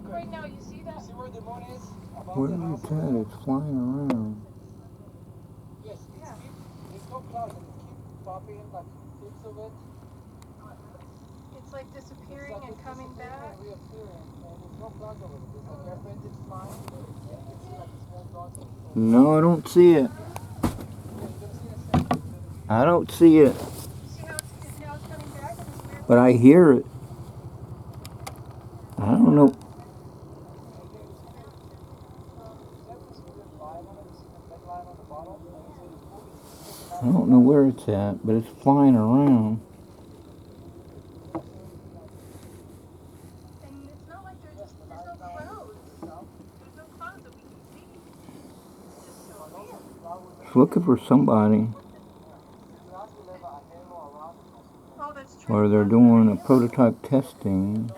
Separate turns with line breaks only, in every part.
right now, you see that?
See where the moon is? Above
Where
the
is
house
it
over
at?
there?
It's flying around.
Yes, there's no clouds and it keeps popping like tips of it.
It's like disappearing and coming back.
And reappearing, and there's no clouds over it. There's like airplanes that's flying. You can see like small dots of
No, I don't see it.
yeah, you're gonna see in a second.
I don't see it.
See how it's now coming back in this weird
But
way?
I hear it. I don't know. I don't know where it's at, but it's flying around.
And it's not like there's no clouds. There's no clouds that we can see. It's just so weird.
It's looking for somebody.
Oh, that's true.
Or they're doing a prototype testing.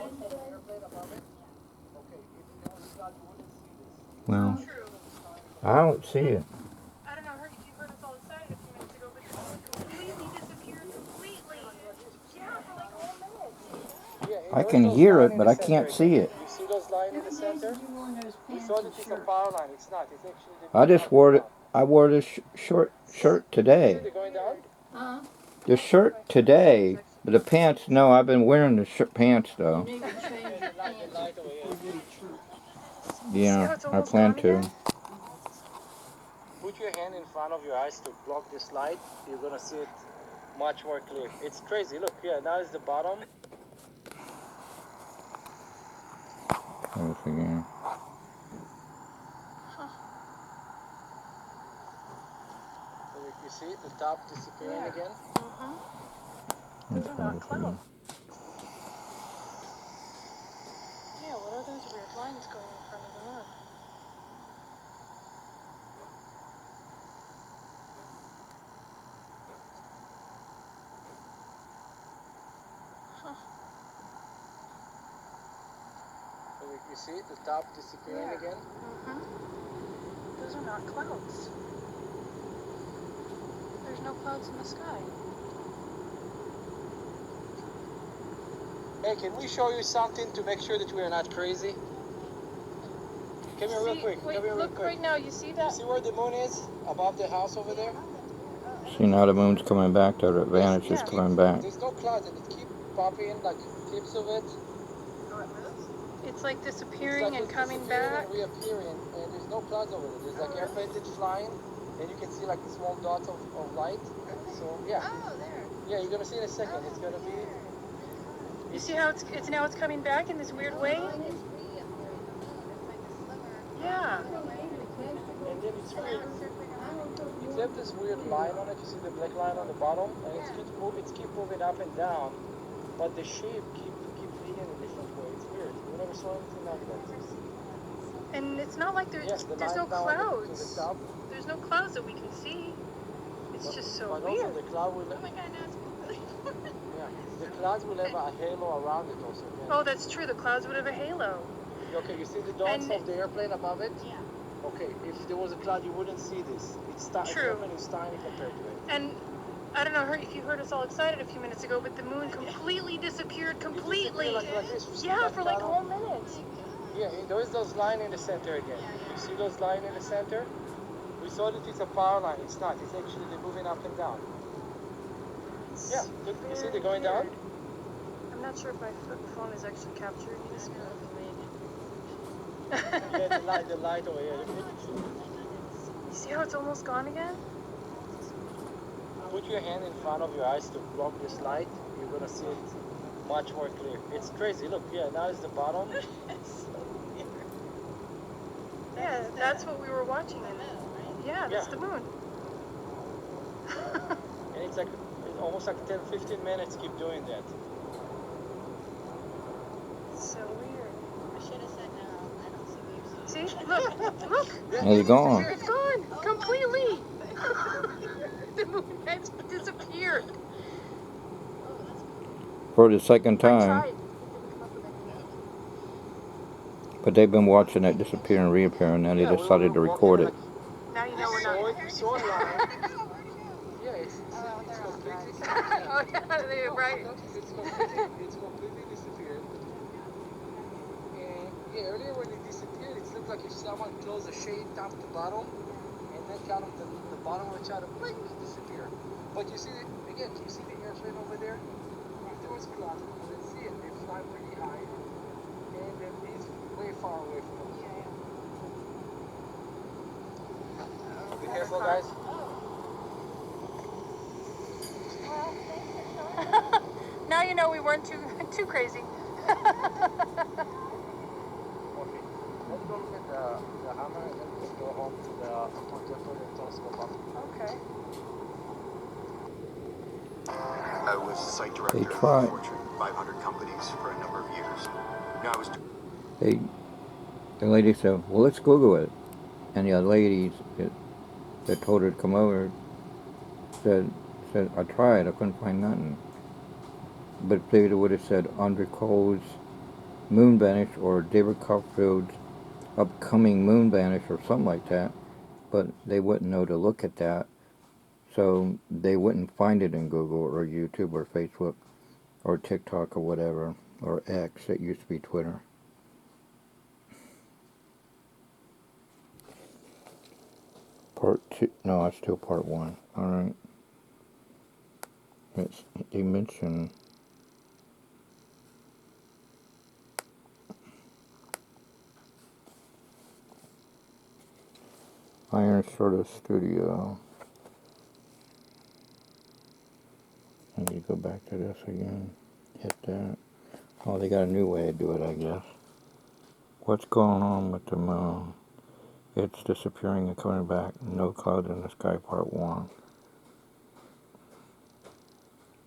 Well,
True.
I don't see it.
I don't know, if you heard us all excited a few minutes ago, but the moon completely disappeared completely. Yeah, for like a whole minute.
I can hear it, but I can't see it.
You see those lines in the center? We thought it is a power line. It's not. It's actually the
I just wore it. I wore this short shirt today.
They're going down?
The shirt today, but the pants. No, I've been wearing the pants though. Yeah, I plan to.
Put your hand in front of your eyes to block this light. You're gonna see it much more clear. It's crazy. Look, yeah, now is the bottom.
Try this again.
So you see the top disappearing again?
Those are not clouds. Yeah, what are those weird lines going in front of the moon?
So you see the top disappearing again?
Those are not clouds. There's no clouds in the sky.
Hey, can we show you something to make sure that we are not crazy? Come here real quick.
Wait,
Come here real
look
quick.
right now, you see that?
You see where the moon is? Above the house over there?
See, now the moon's coming back. The vanish is coming back.
There's no clouds and it keeps popping like tips of it.
It's like disappearing and coming back.
And reappearing, and there's no clouds over there. There's like airplanes that's flying, and you can see like the small dots of light. So yeah.
Oh, there.
Yeah, you're gonna see in a second. It's gonna be.
You see how it's coming back in this weird way? Yeah.
And then it's weird. It's have this weird line on it. You see the black line on the bottom, and it keeps moving up and down, but the shape keeps being in a different way. It's weird. We never saw anything like that.
And it's not like there's no clouds. There's no clouds that we can see. It's just so weird.
Also the cloud will.
Oh my God, now it's
yeah, the clouds will have a halo around it also. Again.
Oh, that's true. The clouds would have a halo.
Okay, you see the dots of the airplane above it?
Yeah.
Okay, if there was a cloud, you wouldn't see this.
True.
The airplane is tiny compared to it.
And I don't know if you heard us all excited a few minutes ago, but the moon completely disappeared completely. Yeah, for like a whole minute.
Yeah, there is those lines in the center again. You see those lines in the center? We thought it is a power line. It's not. It's actually they're moving up and down. Yeah, you see they're going down?
I'm not sure if my phone is actually capturing this.
Yeah, the light over here.
You see how it's almost gone again?
Put your hand in front of your eyes to block this light. You're gonna see it much more clear. It's crazy. Look, yeah, now is the bottom.
Yeah, that's what we were watching. Yeah, that's the moon.
And it's almost like 10-15 minutes keep doing that.
So weird. I should have said no. I don't see what you're saying. See? Look!
It's gone.
It's gone! Completely! The moon has disappeared.
For the second
I
time.
tried.
But they've been watching it disappear and reappear, and now they decided to record it.
Now you know we're not.
Yeah, it's completely
Oh, yeah, right.
it's completely disappeared. And Yeah, earlier when it disappeared, it looked like if someone closed the shade top to bottom, and then kind of the bottom would try to blink, disappear. But you see, again, you see the airplane over there? If there was clouds, you wouldn't see it. They fly pretty high, and then it's way far away from us. Be careful, guys.
Well, thanks for showing. Now you know we weren't too crazy.
Okay, let's go look at the hammer, and then let's go home to the telescope up.
Okay.
I was site
They
director of
tried.
Fortune 500 companies for a number of years. Now I was
The lady said, well, let's Google it. And the other ladies that told her to come over said, I tried, I couldn't find nothing. But if they would have said Andre Cole's moon vanish or David Copperfield's upcoming moon vanish or something like that, but they wouldn't know to look at that, so they wouldn't find it in Google or YouTube or Facebook or TikTok or whatever, or X, it used to be Twitter. Part 2, no, that's still part 1. Alright. They mention Iron Sorta Studio. I need to go back to this again. Hit that. Oh, they got a new way to do it, I guess. What's going on with the moon? It's disappearing and coming back. No cloud in the sky, part 1.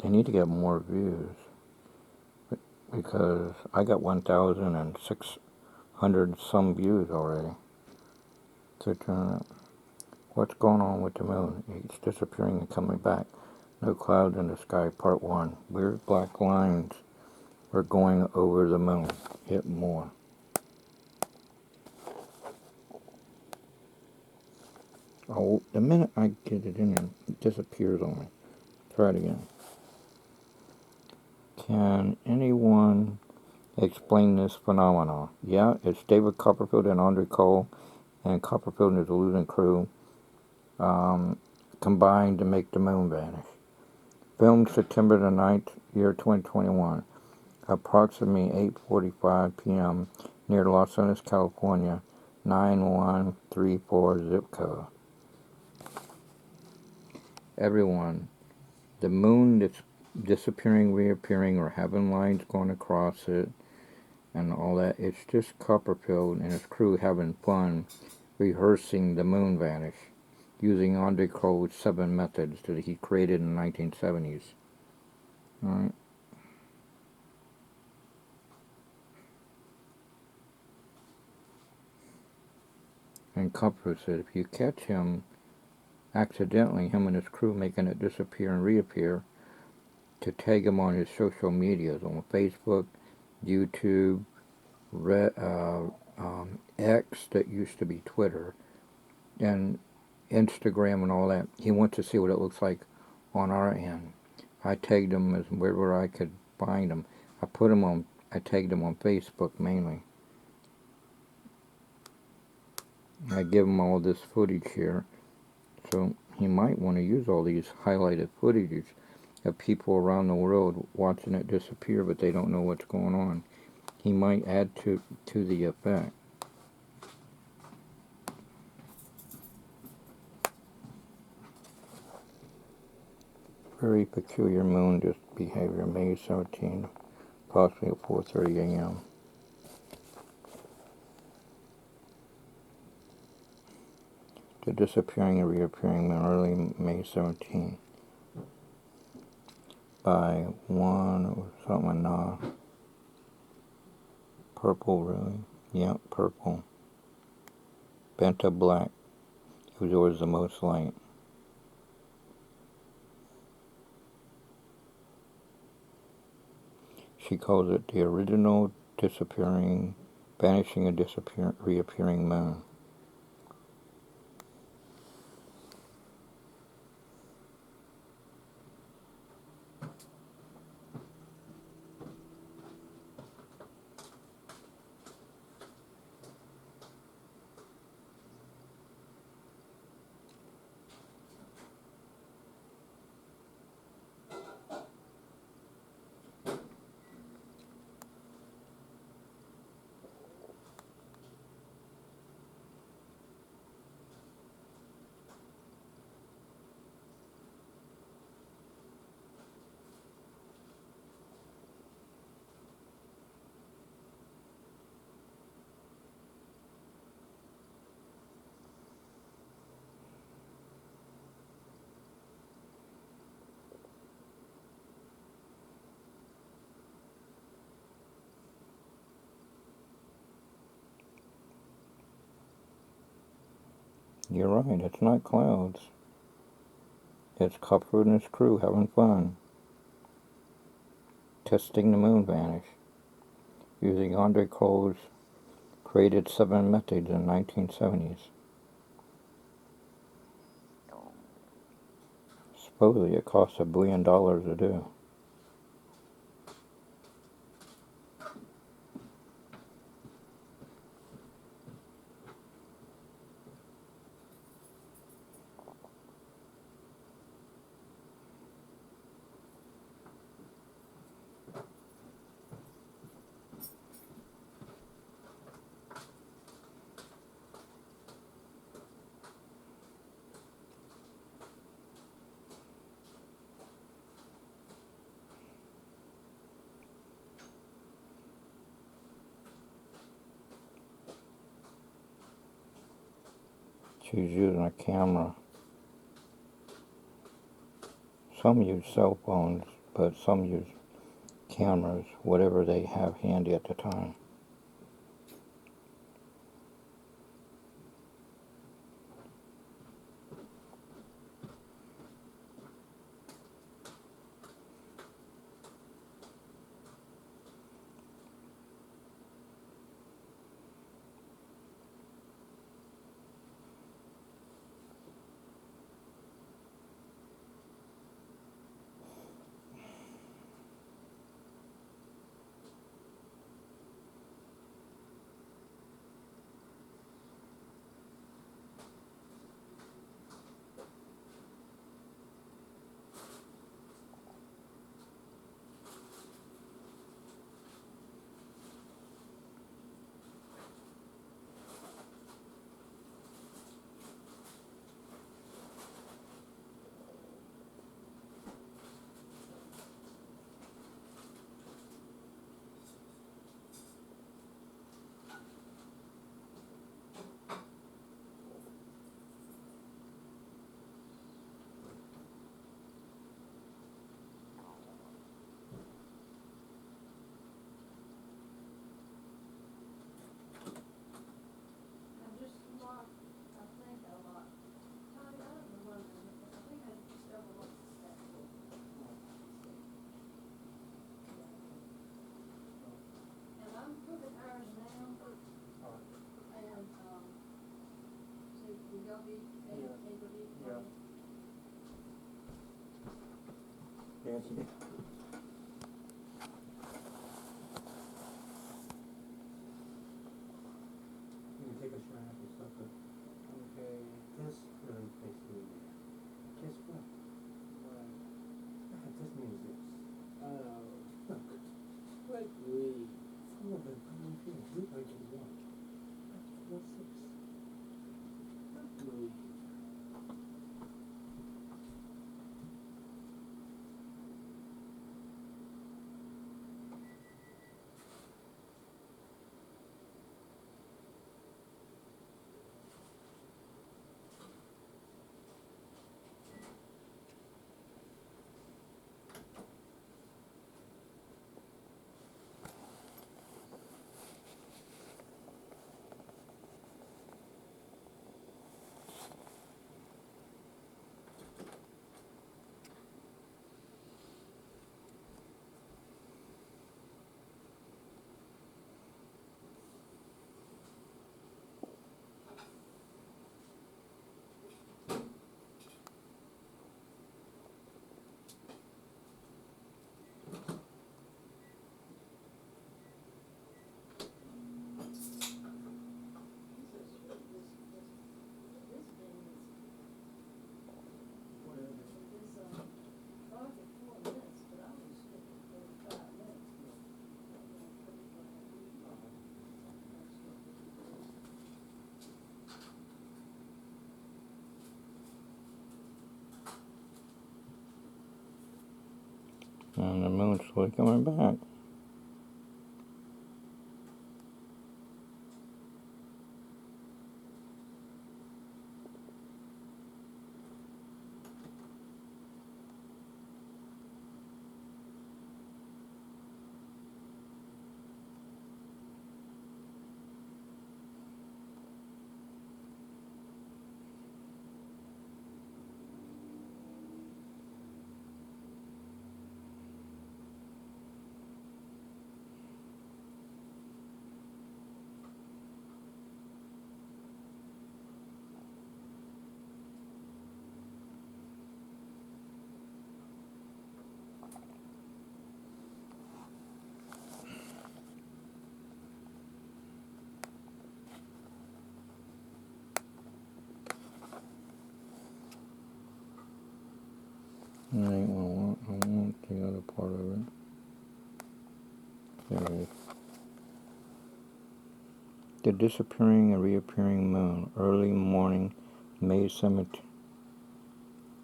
They need to get more views. Because I got 1,600 some views already. So, what's going on with the moon? It's disappearing and coming back. No cloud in the sky, part 1. Weird black lines are going over the moon. Hit more. Oh, the minute I get it in there, it disappears on me. Try it again. Can anyone explain this phenomenon? Yeah, it's David Copperfield and Andre Cole, and Copperfield and his Illusion crew combined to make the moon vanish. Filmed September the 9th, year 2021, approximately 8:45 p.m. near Los Angeles, California, 9134 zip code. Everyone, the moon that's disappearing, reappearing, or having lines going across it, and all that, it's just Copperfield and his crew having fun rehearsing the moon vanish, using Andre Cole's 7 methods that he created in the 1970s. Alright. And Copperfield said if you catch him accidentally, him and his crew making it disappear and reappear, to tag him on his social medias, on Facebook, YouTube, X, that used to be Twitter, and Instagram and all that. He wants to see what it looks like on our end. I tagged him as wherever I could find him. I tagged him on Facebook mainly. I give him all this footage here, so he might want to use all these highlighted footages of people around the world watching it disappear, but they don't know what's going on. He might add to the effect. Very peculiar moon behavior, May 17, possibly at 4:30 a.m. The disappearing and reappearing moon early May 17 by 1 or something, purple, really. Yep, purple. Benta black, whose always the most light. She calls it the original disappearing, vanishing and reappearing moon. You're right, it's not clouds. It's Cupford and his crew having fun. Testing the moon vanish. Using Andre Cole's created 7 methods in 1970s. Supposedly it costs $1 billion to do. She's using a camera. Some use cell phones, but some use cameras, whatever they have handy at the time.
Nancy. You can take a shot at this sucker. Okay. This really makes me mad. Guess what? What? This means this. Oh. Look. What we? Some of them coming here. We're going to one. What's this? Louis.
And the moon's slowly coming back. There it is. The disappearing and reappearing moon. Early morning, May 17th.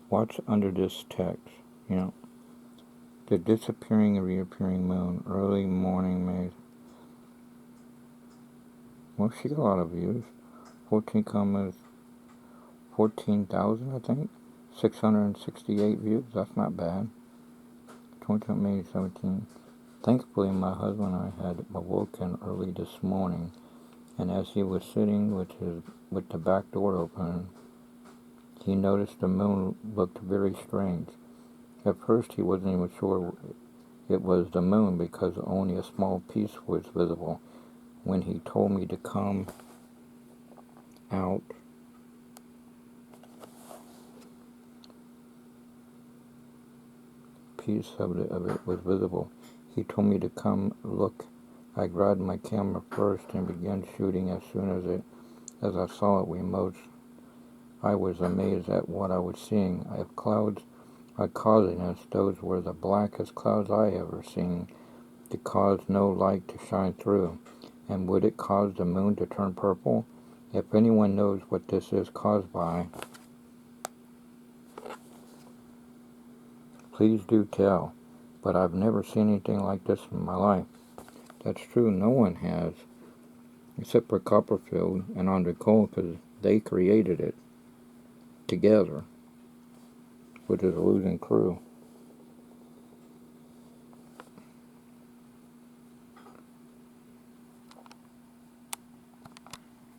What's under this text? You know, the disappearing and reappearing moon. Early morning, May. Well, she got a lot of views. 14,000, I think. 668 views. That's not bad. 22 May 17th. Thankfully, my husband and I had awoken early this morning, and as he was sitting with the back door open, he noticed the moon looked very strange. At first, he wasn't even sure it was the moon because only a small piece was visible. When he told me to come out, piece of it was visible. He told me to come look. I grabbed my camera first and began shooting as soon as I saw it. I was amazed at what I was seeing. If clouds are causing us, those were the blackest clouds I ever seen, to cause no light to shine through. And would it cause the moon to turn purple? If anyone knows what this is caused by, please do tell. But I've never seen anything like this in my life. That's true, no one has, except for Copperfield and Andre Cole, because they created it together, which is a losing crew.